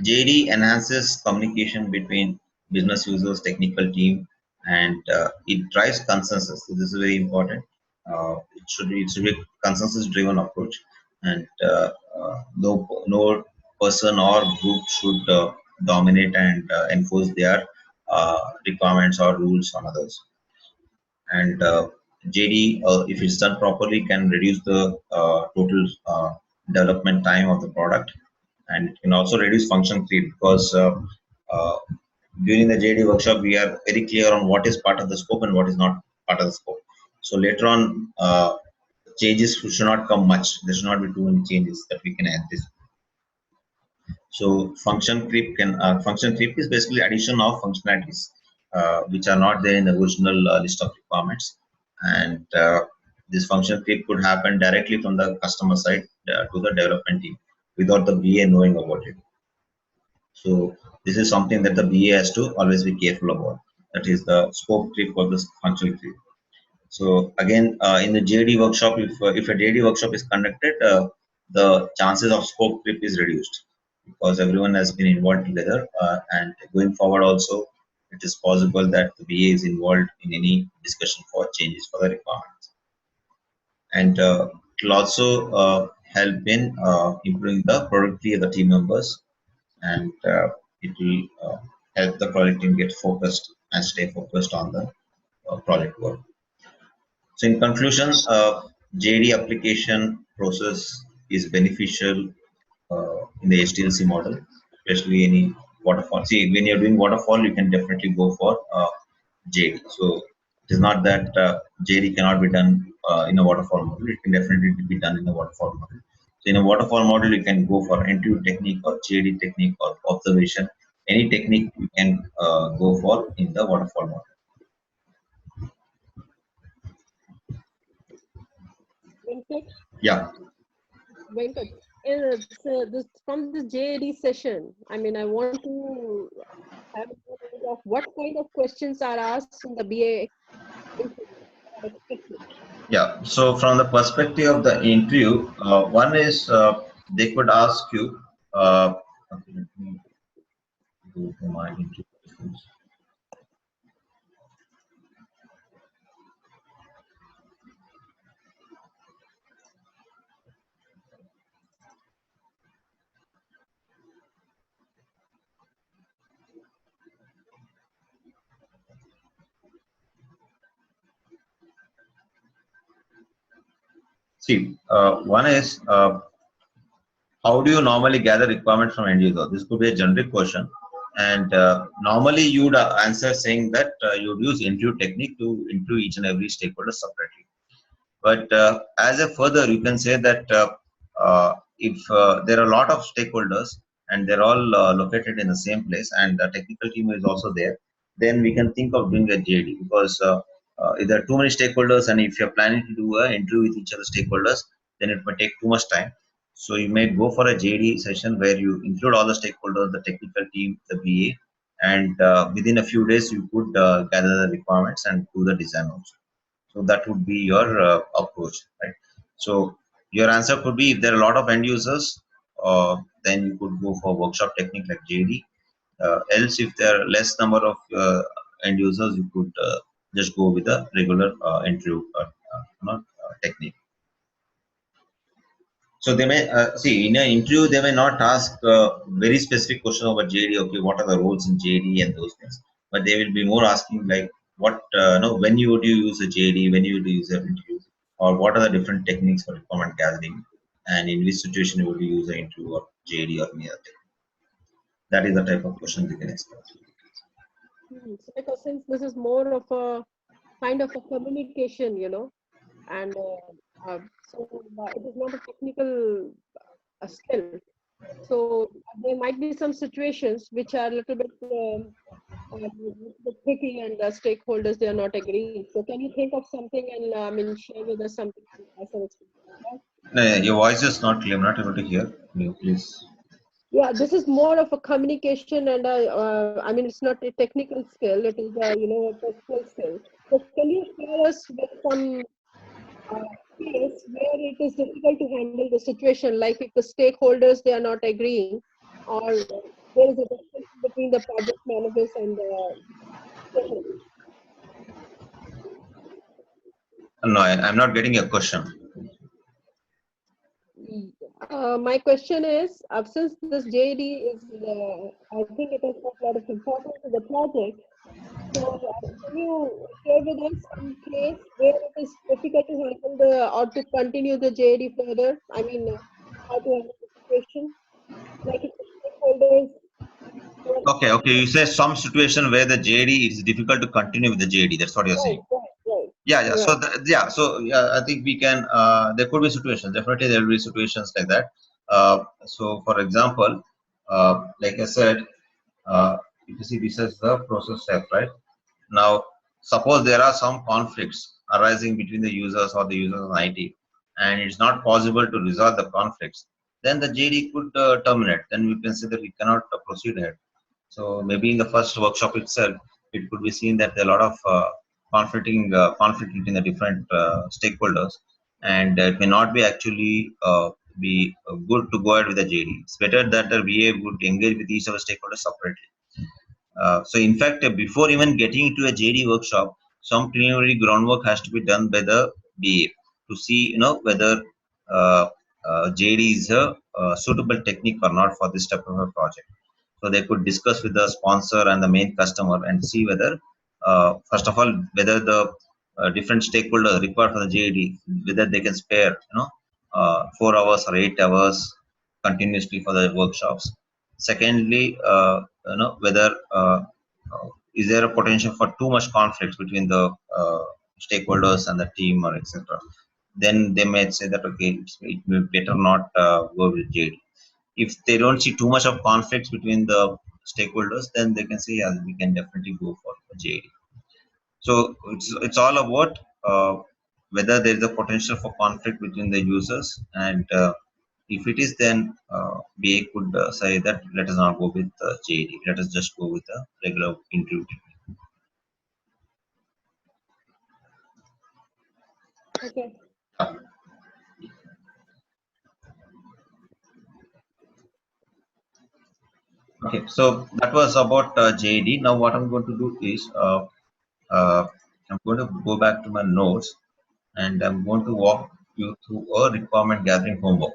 JD enhances communication between business users, technical team, and it drives consensus. So this is very important. It should be a consensus-driven approach, and no person or group should dominate and enforce their requirements or rules on others. And JD, if it's done properly, can reduce the total development time of the product, and it can also reduce function creep because uh, during the JD workshop we are very clear on what is part of the scope and what is not part of the scope. So later on, changes should not come much. There should not be too many changes that we can add this. So function creep is basically addition of functionalities which are not there in the original list of requirements, and this function creep could happen directly from the customer side to the development team without the BA knowing about it. So this is something that the BA has to always be careful about. That is the scope creep or the functional creep. So again, in the JD workshop, if a JD workshop is conducted, the chances of scope creep is reduced because everyone has been involved together. And going forward, also, it is possible that the BA is involved in any discussion for changes for the requirements, and it will also help in improving the productivity of the team members, and it will help the project team get focused and stay focused on the project work. So in conclusion, JD application process is beneficial in the HTLC model, especially any waterfall. See, when you're doing waterfall, you can definitely go for JD. So it is not that JD cannot be done in a waterfall model. It can definitely be done in a waterfall model. So in a waterfall model, you can go for interview technique or JD technique or observation. Any technique you can go for in the waterfall model. Venkat, Yeah. Venkat, this from this JAD session, I mean, I want to have a knowledge of what kind of questions are asked in the BA interview are expected. Yeah, so from the perspective of the interview, one is they could ask you, okay, let me go to my interview questions. See, one is how do you normally gather requirements from end user? This could be a generic question, and normally you would answer saying that you would use interview technique to interview each and every stakeholder separately. But as a further, you can say that if there are a lot of stakeholders and they're all located in the same place and the technical team is also there, then we can think of doing a JD because if there are too many stakeholders and if you're planning to do an interview with each of the stakeholders, then it might take too much time. So you may go for a JD session where you include all the stakeholders, the technical team, the BA, and within a few days you could gather the requirements and do the design also. So that would be your approach, right? So your answer could be if there are a lot of end users then you could go for workshop technique like JD. Else, if there are less number of end users, you could just go with a regular interview technique. So they may see in an interview they may not ask very specific question about JD. Okay, what are the roles in JD and those things, but they will be more asking like what when you would you use a JD, when you would use an interview, or what are the different techniques for requirement gathering, and in which situation you would use an interview or JD or any other technique. That is the type of question they can expect. So because since this is more of a kind of a communication, and so it is not a technical skill. So there might be some situations which are a little bit tricky, and the stakeholders they are not agreeing. So can you think of something and share with us something as an experience? No, your voice is not clear. I'm not able to hear. Can you please? Yeah, this is more of a communication and it's not a technical skill. It is a personal skill. So can you share us with some case where it is difficult to handle the situation, like if the stakeholders they are not agreeing, or there is a discussion between the project managers and the stakeholders? No, I'm not getting your question. My question is, since this JD is, I think it has got a lot of importance to the project. So can you share with us some case where it is difficult to handle or to continue the JD further? How to handle the situation, like if the stakeholders. Okay. You say some situation where the JD is difficult to continue with the JD. That's what you're saying. Right. Yeah. Right. So I think we can. There could be situations. Definitely, there will be situations like that. So, for example, like I said, if you see this is the process step, right? Now, suppose there are some conflicts arising between the users or the users and IT, and it's not possible to resolve the conflicts. Then the JD could terminate. Then we can say that we cannot proceed ahead. So maybe in the first workshop itself, it could be seen that there are a lot of conflict between the different stakeholders, and it may not be actually be good to go ahead with the JD. It's better that the VA would engage with each of the stakeholders separately. So in fact, before even getting into a JD workshop, some preliminary groundwork has to be done by the BA to see, whether uh, JD is a suitable technique or not for this type of a project. So they could discuss with the sponsor and the main customer and see whether, first of all, whether the different stakeholders required for the JD, whether they can spare, 4 hours or 8 hours continuously for the workshops. Secondly, whether is there a potential for too much conflict between the stakeholders and the team or etc. Then they may say that okay, it may better not go with JD. If they don't see too much of conflicts between the stakeholders, then they can say yeah, we can definitely go for JD. So it's all about whether there is a potential for conflict between the users, and if it is, then BA could say that let us not go with JD, let us just go with the regular interview. Okay. Okay, so that was about JD. Now what I'm going to do is uh, I'm going to go back to my notes and I'm going to walk you through a requirement gathering homework.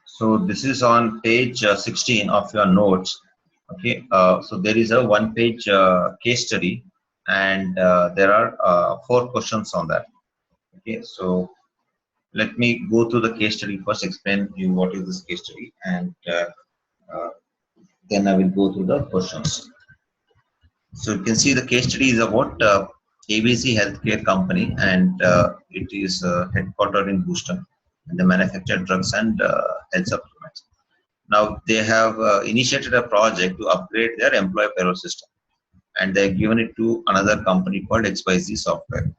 So this is on page 16 of your notes. Okay, so there is a one-page case study, and there are 4 questions on that. Okay, so let me go through the case study first, explain you what is this case study, and uh, then I will go through the questions. So you can see the case study is about ABC Healthcare Company, and it is headquartered in Houston, and they manufacture drugs and health supplements. Now they have initiated a project to upgrade their employee payroll system, and they've given it to another company called XYZ Software.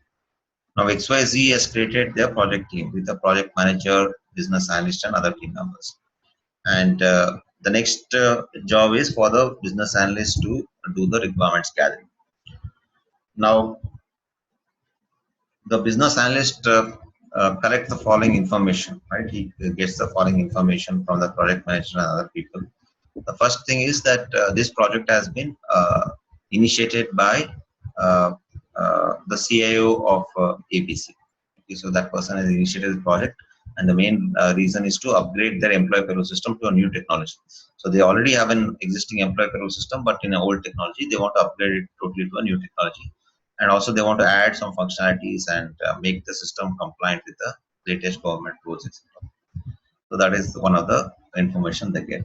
Now XYZ has created their project team with a project manager, business analyst, and other team members. And the next job is for the business analyst to do the requirements gathering. Now, the business analyst collects the following information, right? He gets the following information from the project manager and other people. The first thing is that this project has been initiated by the CIO of ABC. Okay, so that person has initiated the project, and the main reason is to upgrade their employee payroll system to a new technology. So they already have an existing employee payroll system, but in an old technology, they want to upgrade it totally to a new technology. And also they want to add some functionalities and make the system compliant with the latest government rules, etc. So that is one of the information they get.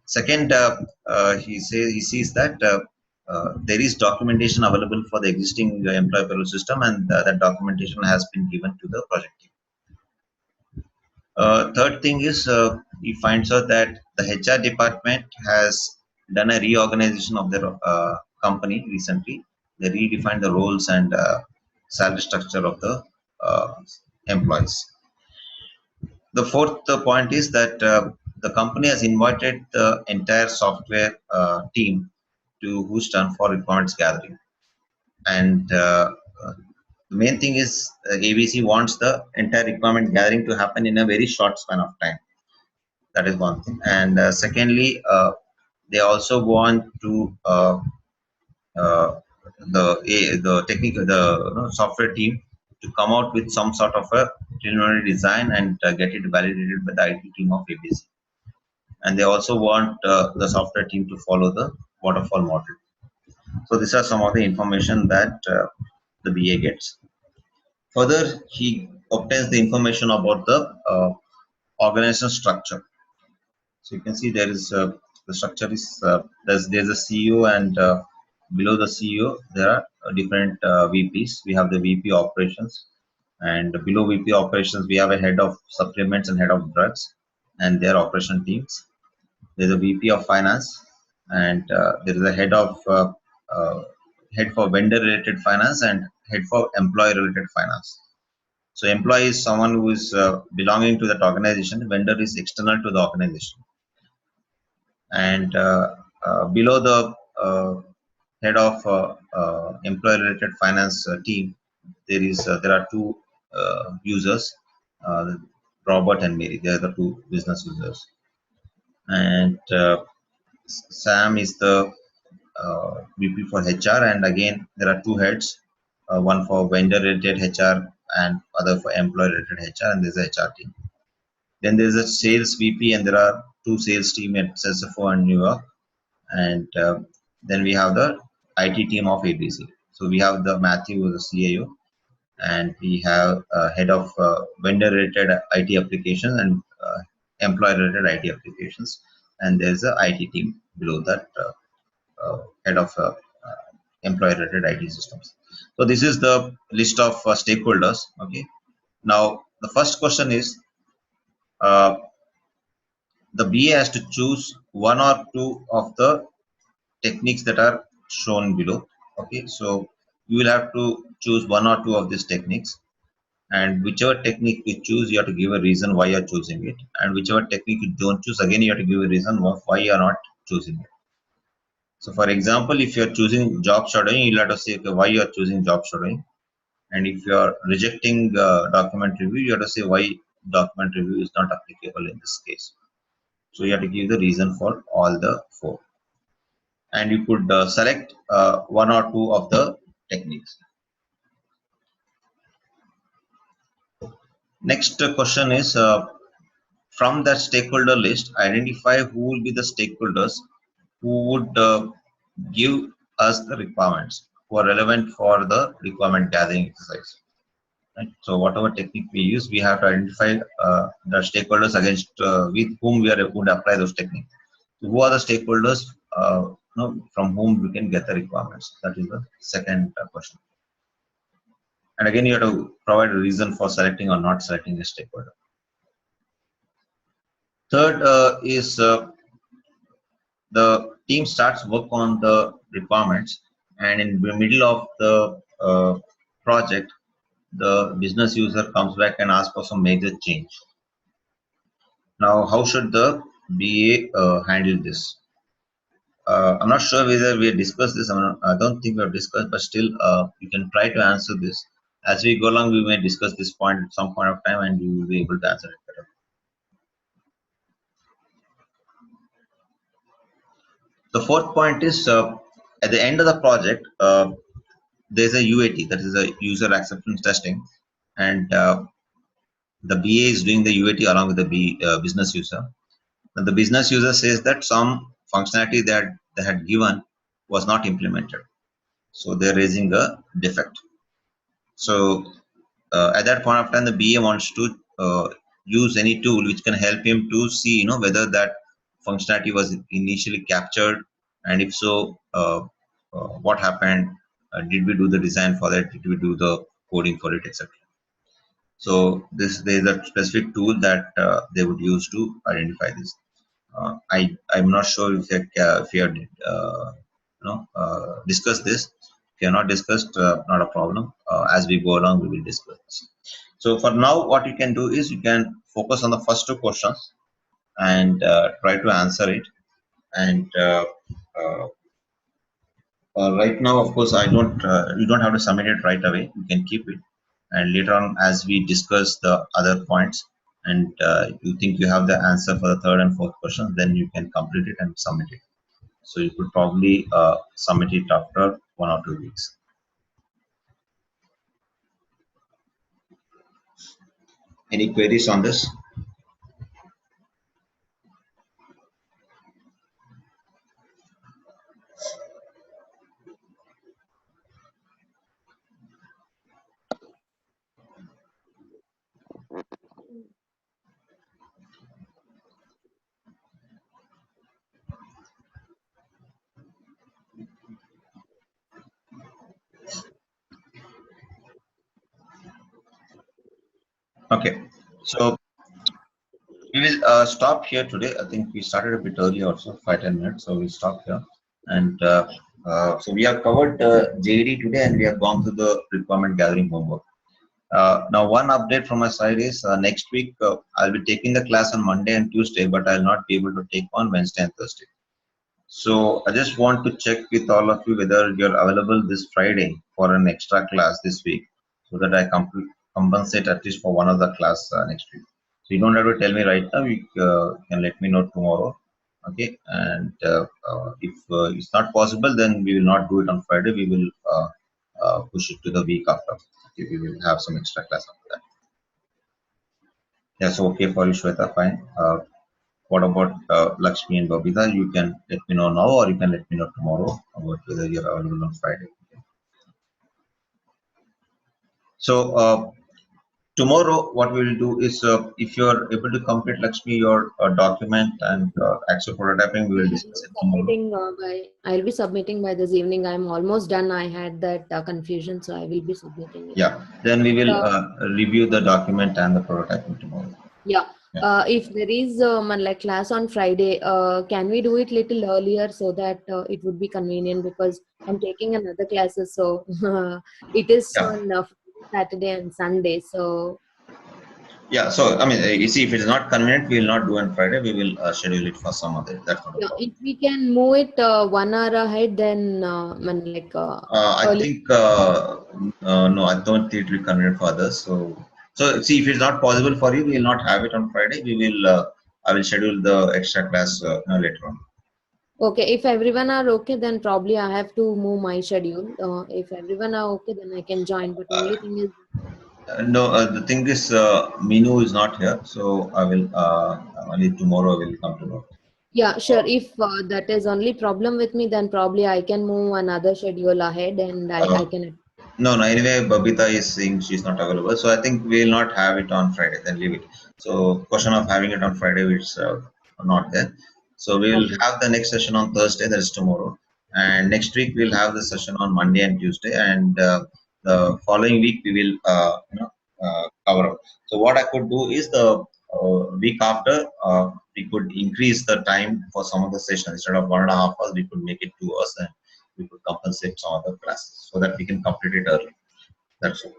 Second, he sees that there is documentation available for the existing employee payroll system, and that documentation has been given to the project team. Third thing is he finds out that the HR department has done a reorganization of their company recently. They redefined the roles and salary structure of the uh, employees. The fourth point is that the company has invited the entire software team to Houston for requirements gathering. And the main thing is ABC wants the entire requirement gathering to happen in a very short span of time. That is one thing. And secondly, they also want to uh, the technical software team to come out with some sort of a preliminary design and get it validated by the IT team of ABC. And they also want the software team to follow the waterfall model. So these are some of the information that the BA gets. Further, he obtains the information about the organization structure. So you can see there is the structure is there's a CEO, and below the CEO there are different VPs. We have the VP operations, and below VP operations we have a head of supplements and head of drugs and their operation teams. There's a VP of finance, and there is a uh, head for vendor related finance and head for employee related finance. So employee is someone who is belonging to that organization. Vendor is external to the organization. And below the head of employee related finance team, there are two users, uh, Robert and Mary. They are the two business users. And Sam is the VP for HR, and again there are two heads, one for vendor related HR and other for employee related HR, and there's a HR team. Then there's a sales VP, and there are two sales team at SSFO and New York. And then we have the IT team of ABC. So we have the Matthew, who is the CIO, and we have head of vendor related IT applications and employee related IT applications, and there's a IT team below that, head of employee related IT systems. So this is the list of stakeholders. Okay. Now the first question is uh, the BA has to choose one or two of the techniques that are shown below. Okay, so you will have to choose one or two of these techniques, and whichever technique you choose, you have to give a reason why you're choosing it, and whichever technique you don't choose, again you have to give a reason why you're not choosing it. So for example, if you're choosing job shadowing, you'll have to say, okay, why you're choosing job shadowing. And if you're rejecting document review, you have to say why document review is not applicable in this case. So you have to give the reason for all the four, and you could select one or two of the techniques. Next question is, from that stakeholder list, identify who will be the stakeholders who would give us the requirements, who are relevant for the requirement gathering exercise. Right? So whatever technique we use, we have to identify the stakeholders against with whom we are going to apply those techniques. So who are the stakeholders from whom we can get the requirements? That is the second question. And again, you have to provide a reason for selecting or not selecting a stakeholder. Third is the team starts work on the requirements, and in the middle of the project, the business user comes back and asks for some major change. Now, how should the BA handle this? I'm not sure whether we discussed this. I don't think we have discussed, but still, you can try to answer this. As we go along, we may discuss this point at some point of time, and you will be able to answer it better. The fourth point is at the end of the project, there's a UAT, that is a user acceptance testing, and the BA is doing the UAT along with the business user. And the business user says that some functionality that they had given was not implemented, so they're raising a defect. So at that point of time, the BA wants to use any tool which can help him to see, whether that functionality was initially captured, and if so, what happened? Did we do the design for that? Did we do the coding for it, etc. So there is a specific tool that they would use to identify this. I'm not sure if you have discussed this. If you have not discussed, not a problem. As we go along, we will discuss this. So for now, what you can do is you can focus on the first two questions and try to answer it. And uh, right now, of course, I don't. You don't have to submit it right away. You can keep it, and later on, as we discuss the other points, and you think you have the answer for the third and fourth question, then you can complete it and submit it. So you could probably submit it after 1 or 2 weeks. Any queries on this? Okay. So we will stop here today. I think we started a bit early also, 5-10 minutes. So we stop here. And so we have covered JD today, and we have gone through the requirement gathering homework. Now, one update from my side is next week I'll be taking the class on Monday and Tuesday, but I'll not be able to take on Wednesday and Thursday. So I just want to check with all of you whether you're available this Friday for an extra class this week, so that I compensate at least for one of the class next week. So you don't have to tell me right now. You can let me know tomorrow. Okay, and if it's not possible, then we will not do it on Friday. We will push it to the week after. Okay, we will have some extra class after that. Yes, okay for you, Shweta. Fine. What about Lakshmi and Babita? You can let me know now, or you can let me know tomorrow about whether you're available on Friday. So tomorrow, what we will do is, if you're able to complete, Lakshmi, your document and actual prototyping, we will discuss it tomorrow. I'll be submitting by this evening. I'm almost done. I had that confusion, so I will be submitting it. Yeah, then we will review the document and the prototyping tomorrow. Yeah. If there is like class on Friday, can we do it little earlier so that it would be convenient, because I'm taking another classes, so it is on Saturday and Sunday. So yeah, so I mean, you see, if it is not convenient, we will not do on Friday. We will schedule it for some other. That's not a problem. if we can move it 1 hour ahead, then like I think no, I don't think it will be convenient for others. So see, if it's not possible for you, we will not have it on Friday. We will. I will schedule the extra class later on. Okay, if everyone are okay, then probably I have to move my schedule. If everyone are okay, then I can join. But only thing is, No, the thing is, Minu is not here, so I will only tomorrow I will come to know. yeah, sure. If that is only problem with me, then probably I can move another schedule ahead, and I can. No, no. Anyway, Babita is saying she's not available, so I think we will not have it on Friday. Then leave it. So, question of having it on Friday is not there. So we will have the next session on Thursday. That is tomorrow, and next week we'll have the session on Monday and Tuesday, and the following week we will cover up. So what I could do is the week after we could increase the time for some of the sessions. Instead of 1.5 hours, we could make it 2 hours, and we could compensate some other classes so that we can complete it early. That's all.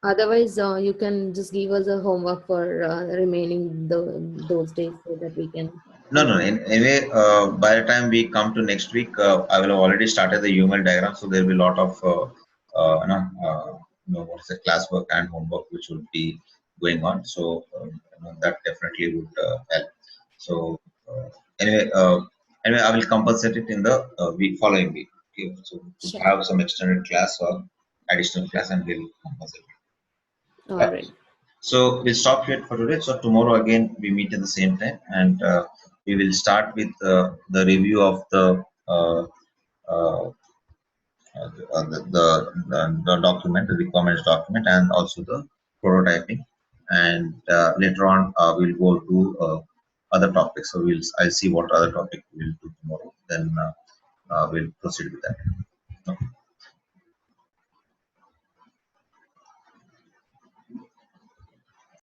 Otherwise, you can just give us a homework for remaining those days so that we can. No, no. Anyway, by the time we come to next week, I will have already started the UML diagram, so there will be a lot of what's the classwork and homework which will be going on. So that definitely would help. So anyway, anyway, I will compensate it in the week following week. Okay? So to Sure. have some extended class or additional class, and we'll compensate. All Right? right. So we'll stop here for today. So tomorrow again we meet at the same time, and we will start with the review of uh, uh, the document, the requirements document, and also the prototyping. And later on, we'll go to other topics. So I'll see what other topic we'll do tomorrow. Then we'll proceed with that. Okay.